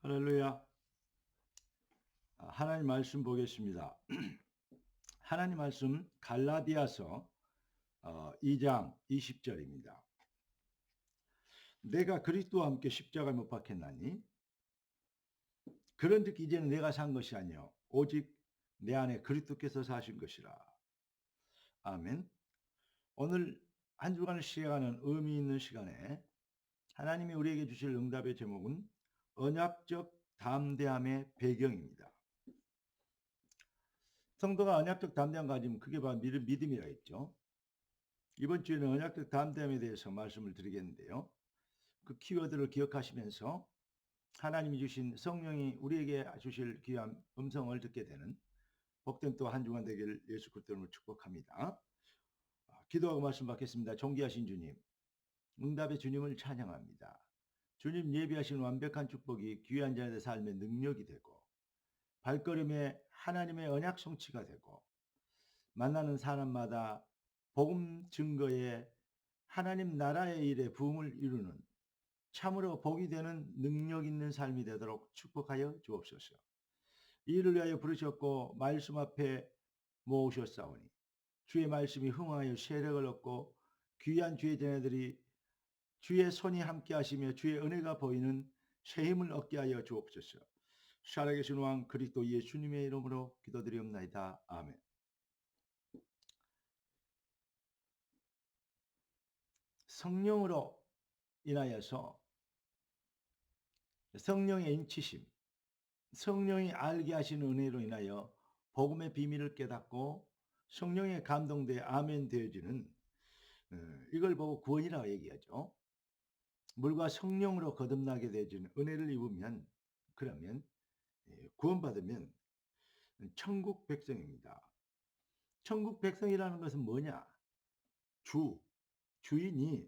할렐루야. 하나님 말씀 보겠습니다. 하나님 말씀 갈라디아서 2장 20절입니다. 내가 그리스도와 함께 십자가에 못 박혔나니 그런즉 이제는 내가 산 것이 아니요 오직 내 안에 그리스도께서 사신 것이라. 아멘. 오늘 한 주간을 시작하는 의미 있는 시간에 하나님이 우리에게 주실 응답의 제목은 언약적 담대함의 배경입니다. 성도가 언약적 담대함 가지면 그게 바로 믿음이라 했죠. 이번 주에는 언약적 담대함에 대해서 말씀을 드리겠는데요. 그 키워드를 기억하시면서 하나님이 주신 성령이 우리에게 주실 귀한 음성을 듣게 되는 복된 또 한 주간 되기를 예수 그리스도로 축복합니다. 기도하고 말씀 받겠습니다. 존귀하신 주님, 응답의 주님을 찬양합니다. 주님 예비하신 완벽한 축복이 귀한 자의 삶의 능력이 되고 발걸음에 하나님의 언약 성취가 되고 만나는 사람마다 복음 증거에 하나님 나라의 일에 부흥을 이루는 참으로 복이 되는 능력 있는 삶이 되도록 축복하여 주옵소서. 이를 위하여 부르셨고 말씀 앞에 모으셨사오니 주의 말씀이 흥하여 세력을 얻고 귀한 주의 자녀들이 주의 손이 함께 하시며 주의 은혜가 보이는 새 힘을 얻게 하여 주옵소서. 살아계신 왕 그리스도 예수님의 이름으로 기도드리옵나이다. 아멘. 성령으로 인하여서 성령의 인치심, 성령이 알게 하시는 은혜로 인하여 복음의 비밀을 깨닫고 성령의 감동돼 아멘 되어지는 이걸 보고 구원이라고 얘기하죠. 물과 성령으로 거듭나게 되어지는 은혜를 입으면 그러면 구원받으면 천국 백성입니다. 천국 백성이라는 것은 뭐냐?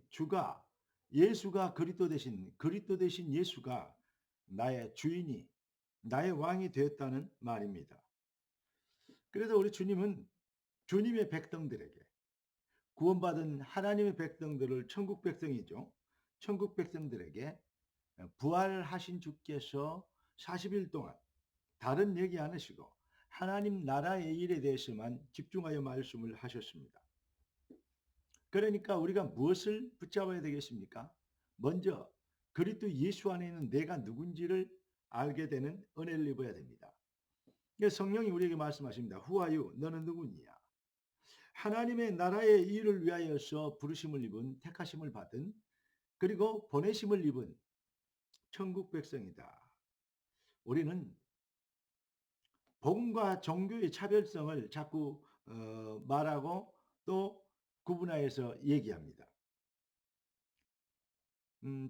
주가 예수가 그리스도 대신 예수가 나의 주인이 나의 왕이 되었다는 말입니다. 그래서 우리 주님은 주님의 백성들에게 구원받은 하나님의 백성들을 천국 백성이죠. 천국 백성들에게 부활하신 주께서 40일 동안 다른 얘기 안 하시고 하나님 나라의 일에 대해서만 집중하여 말씀을 하셨습니다. 그러니까 우리가 무엇을 붙잡아야 되겠습니까? 먼저 그리스도 예수 안에 있는 내가 누군지를 알게 되는 은혜를 입어야 됩니다. 성령이 우리에게 말씀하십니다. Who are you? 너는 누구냐? 하나님의 나라의 일을 위하여서 부르심을 입은 택하심을 받은 그리고 보내심을 입은 천국 백성이다. 우리는 복음과 종교의 차별성을 자꾸 말하고 또 구분하여서 얘기합니다.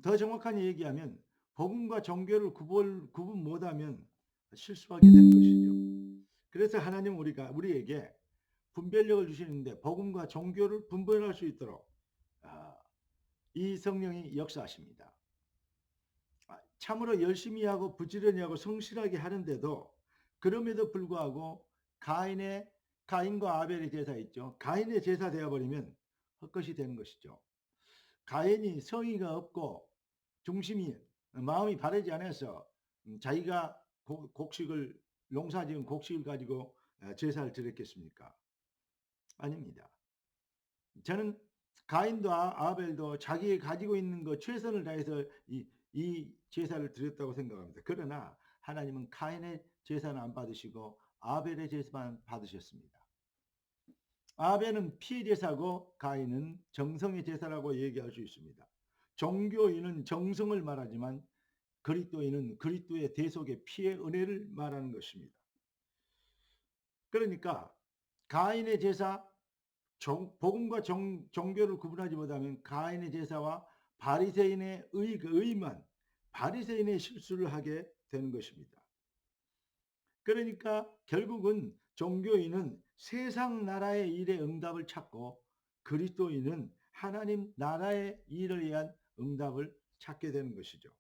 더 정확하게 얘기하면 복음과 종교를 구분 못하면 실수하게 되는 것이죠. 그래서 하나님 우리에게 분별력을 주시는데 복음과 종교를 분별할 수 있도록 이 성령이 역사하십니다. 참으로 열심히 하고 부지런히 하고 성실하게 하는데도 그럼에도 불구하고 가인과 아벨의 제사 있죠. 가인의 제사 되어버리면 헛것이 되는 것이죠. 가인이 성의가 없고 중심이 마음이 바르지 않아서 자기가 농사지은 곡식을 가지고 제사를 드렸겠습니까? 아닙니다. 저는 가인도 아벨도 자기 가지고 있는 것 최선을 다해서 이 제사를 드렸다고 생각합니다. 그러나 하나님은 가인의 제사는 안 받으시고 아벨의 제사만 받으셨습니다. 아벨은 피의 제사고 가인은 정성의 제사라고 얘기할 수 있습니다. 종교인은 정성을 말하지만 그리스도인은 그리스도의 대속의 피의 은혜를 말하는 것입니다. 그러니까 가인의 제사, 복음과 종교를 구분하지 못하면 가인의 제사와 바리새인의 의만 바리새인의 실수를 하게 되는 것입니다. 그러니까 결국은 종교인은 세상 나라의 일에 응답을 찾고 그리스도인은 하나님 나라의 일을 위한 응답을 찾게 되는 것이죠.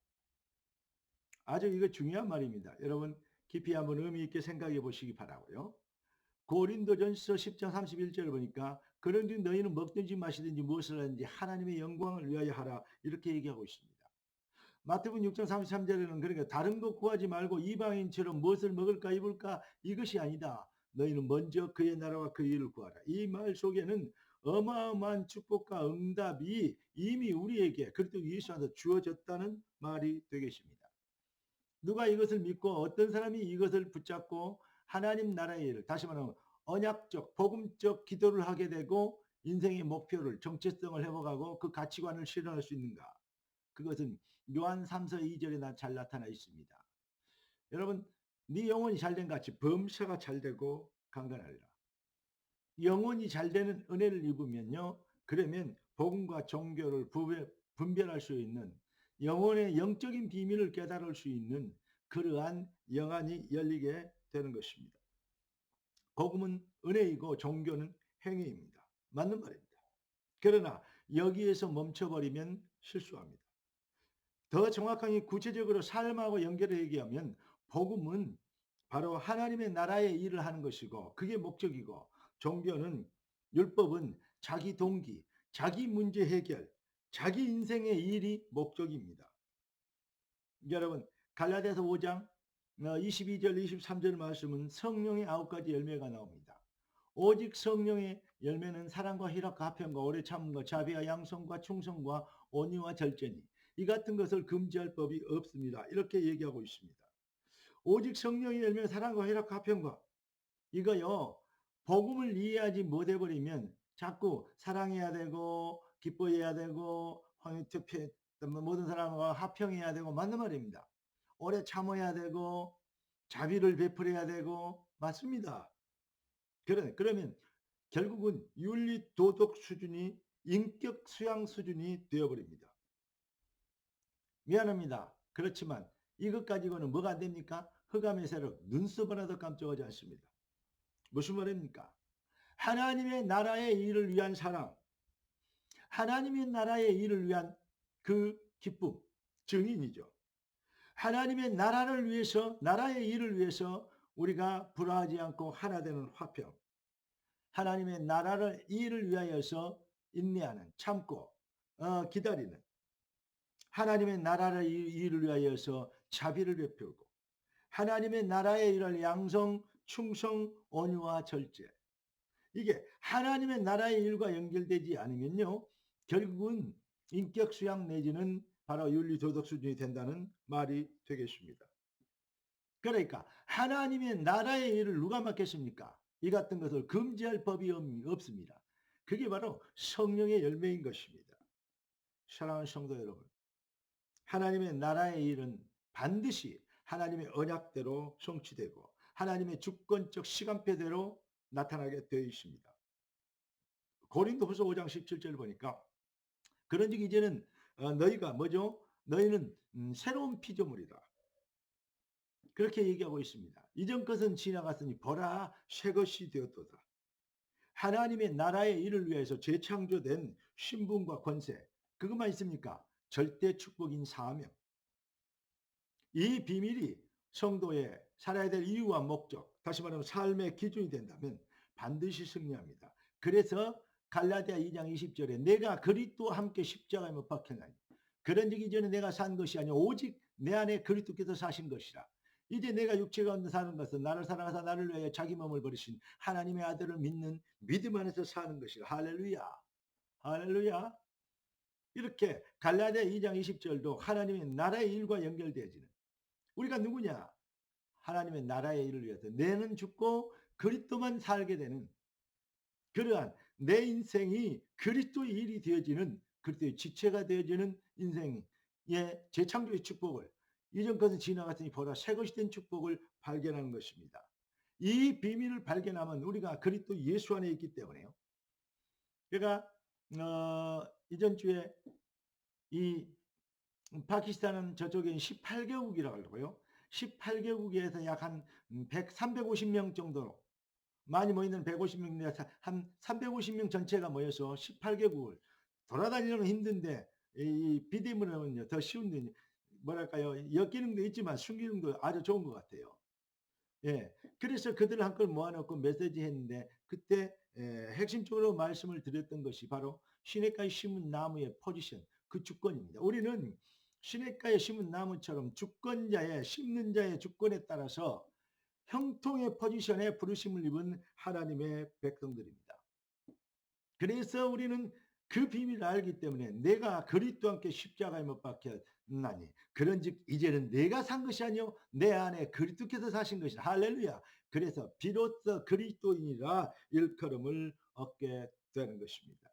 아주 이거 중요한 말입니다. 여러분 깊이 한번 의미 있게 생각해 보시기 바라고요. 고린도전서 10장 31절을 보니까 그런즉 너희는 먹든지 마시든지 무엇을 하든지 하나님의 영광을 위하여 하라 이렇게 얘기하고 있습니다. 마태복음 6장 33절에는 그러니까 다른 것 구하지 말고 이방인처럼 무엇을 먹을까 입을까 이것이 아니다. 너희는 먼저 그의 나라와 그의 일을 구하라. 이 말 속에는 어마어마한 축복과 응답이 이미 우리에게 그리스도 예수 안에서 주어졌다는 말이 되겠습니다. 누가 이것을 믿고 어떤 사람이 이것을 붙잡고 하나님 나라의 일을 다시 말하면 언약적 복음적 기도를 하게 되고 인생의 목표를 정체성을 회복하고 그 가치관을 실현할 수 있는가? 그것은 요한 3서 2절에 잘 나타나 있습니다. 여러분, 네 영혼이 잘된 같이 범사가 잘되고 강건하리라. 영혼이 잘되는 은혜를 입으면요, 그러면 복음과 종교를 분별할 수 있는 영혼의 영적인 비밀을 깨달을 수 있는 그러한 영안이 열리게 되는 것입니다. 복음은 은혜이고 종교는 행위입니다. 맞는 말입니다. 그러나 여기에서 멈춰버리면 실수합니다. 더 정확하게 구체적으로 삶하고 연결해 얘기하면 복음은 바로 하나님의 나라의 일을 하는 것이고 그게 목적이고 종교는 율법은 자기 동기, 자기 문제 해결, 자기 인생의 일이 목적입니다. 여러분 갈라디아서 5장 22절 23절 말씀은 성령의 9가지 열매가 나옵니다. 오직 성령의 열매는 사랑과 희락과 화평과 오래 참음과 자비와 양성과 충성과 온유와 절제니 이 같은 것을 금지할 법이 없습니다. 이렇게 얘기하고 있습니다. 오직 성령의 열매 사랑과 희락과 화평과 이거요. 복음을 이해하지 못해버리면 자꾸 사랑해야 되고 기뻐해야 되고 모든 사람과 화평해야 되고 맞는 말입니다. 오래 참아야 되고 자비를 베풀어야 되고 맞습니다. 그러면 결국은 윤리 도덕 수준이 인격 수양 수준이 되어버립니다. 미안합니다. 그렇지만 이것 가지고는 뭐가 안 됩니까? 흑암의 세력 눈썹 하나도 깜짝하지 않습니다. 무슨 말입니까? 하나님의 나라의 일을 위한 사랑, 하나님의 나라의 일을 위한 그 기쁨, 증인이죠. 하나님의 나라를 위해서, 나라의 일을 위해서 우리가 불화하지 않고 하나 되는 화평, 하나님의 나라를 일을 위하여서 인내하는, 참고 기다리는, 하나님의 나라를 일을 위하여서 자비를 베풀고 하나님의 나라의 일을 양성, 충성, 온유와 절제. 이게 하나님의 나라의 일과 연결되지 않으면요. 결국은 인격 수양 내지는 바로 윤리 도덕 수준이 된다는 말이 되겠습니다. 그러니까 하나님의 나라의 일을 누가 맡겠습니까? 이 같은 것을 금지할 법이 없습니다. 그게 바로 성령의 열매인 것입니다. 사랑하는 성도 여러분, 하나님의 나라의 일은 반드시 하나님의 언약대로 성취되고 하나님의 주권적 시간표대로 나타나게 되어 있습니다. 고린도후서 5장 17절 보니까 그런즉 이제는 너희가 뭐죠? 너희는 새로운 피조물이다. 그렇게 얘기하고 있습니다. 이전 것은 지나갔으니 보라 새 것이 되었도다. 하나님의 나라의 일을 위해서 재창조된 신분과 권세 그것만 있습니까? 절대 축복인 사명. 이 비밀이 성도의 살아야 될 이유와 목적, 다시 말하면 삶의 기준이 된다면 반드시 승리합니다. 그래서 갈라디아 2장 20절에 내가 그리스도와 함께 십자가에 못 박혔나니 그런즉 이전에 내가 산 것이 아니오 오직 내 안에 그리스도께서 사신 것이라. 이제 내가 육체 가운데 사는 것은 나를 사랑하사 나를 위하여 자기 몸을 버리신 하나님의 아들을 믿는 믿음 안에서 사는 것이라. 할렐루야. 할렐루야. 이렇게 갈라디아 2장 20절도 하나님의 나라의 일과 연결되어지는 우리가 누구냐? 하나님의 나라의 일을 위해서 내는 죽고 그리스도만 살게 되는 그러한 내 인생이 그리스도의 일이 되어지는 그리스도의 지체가 되어지는 인생의 재창조의 축복을 이전 것은 지나갔으니 보라 새 것이 된 축복을 발견하는 것입니다. 이 비밀을 발견하면 우리가 그리스도 예수 안에 있기 때문에요. 제가 이전 주에 이 파키스탄은 저쪽에 18개국이라고 하고요. 18개국에서 약 한 350명 정도로 많이 모이는 150명인데 한 350명 전체가 모여서 18개국을 돌아다니는 건 힘든데 이 비대면은요 더 쉬운데 뭐랄까요 역기능도 있지만 순기능도 아주 좋은 것 같아요. 예, 그래서 그들을 한걸 모아놓고 메시지 했는데 그때 핵심적으로 말씀을 드렸던 것이 바로 시냇가에 심은 나무의 포지션 그 주권입니다. 우리는 시냇가에 심은 나무처럼 주권자의 심는 자의 주권에 따라서 형통의 포지션에 부르심을 입은 하나님의 백성들입니다. 그래서 우리는 그 비밀을 알기 때문에 내가 그리스도와 함께 십자가에 못 박혔나니 그런즉 이제는 내가 산 것이 아니요 내 안에 그리스도께서 사신 것이다. 할렐루야. 그래서 비로소 그리스도인이라 일컬음을 얻게 되는 것입니다.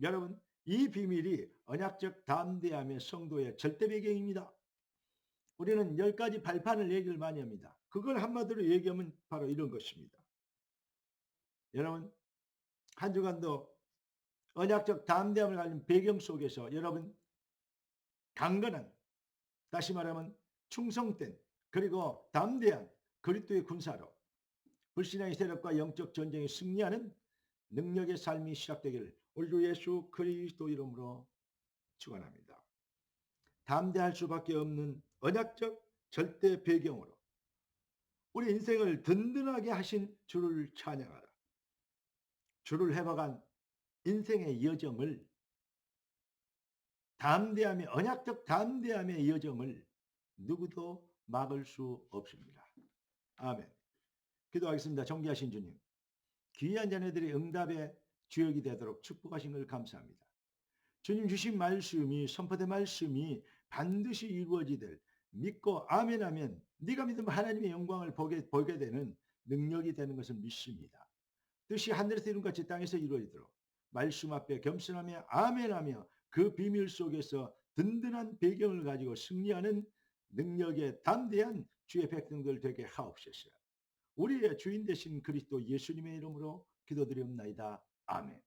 여러분, 이 비밀이 언약적 담대함의 성도의 절대 배경입니다. 우리는 10가지 발판을 얘기를 많이 합니다. 그걸 한마디로 얘기하면 바로 이런 것입니다. 여러분, 한 주간도 언약적 담대함을 가진 배경 속에서 여러분 강건한, 다시 말하면 충성된, 그리고 담대한 그리스도의 군사로 불신앙의 세력과 영적 전쟁에 승리하는 능력의 삶이 시작되기를 우리 주 예수 그리스도 이름으로 축원합니다. 담대할 수밖에 없는 언약적 절대 배경으로 우리 인생을 든든하게 하신 주를 찬양하라. 주를 해박한 인생의 여정을 담대함의 언약적 담대함의 여정을 누구도 막을 수 없습니다. 아멘. 기도하겠습니다. 존귀하신 주님, 귀한 자녀들의 응답의 주역이 되도록 축복하신 걸 감사합니다. 주님 주신 말씀이 선포된 말씀이 반드시 이루어지될 믿고 아멘하면 네가 믿으면 하나님의 영광을 보게 되는 능력이 되는 것을 믿습니다. 뜻이 하늘에서 이룬 같이 땅에서 이루어지도록 말씀 앞에 겸손하며 아멘하며 그 비밀 속에서 든든한 배경을 가지고 승리하는 능력에 담대한 주의 백성들 되게 하옵소서. 우리의 주인 되신 그리스도 예수님의 이름으로 기도드리옵나이다. 아멘.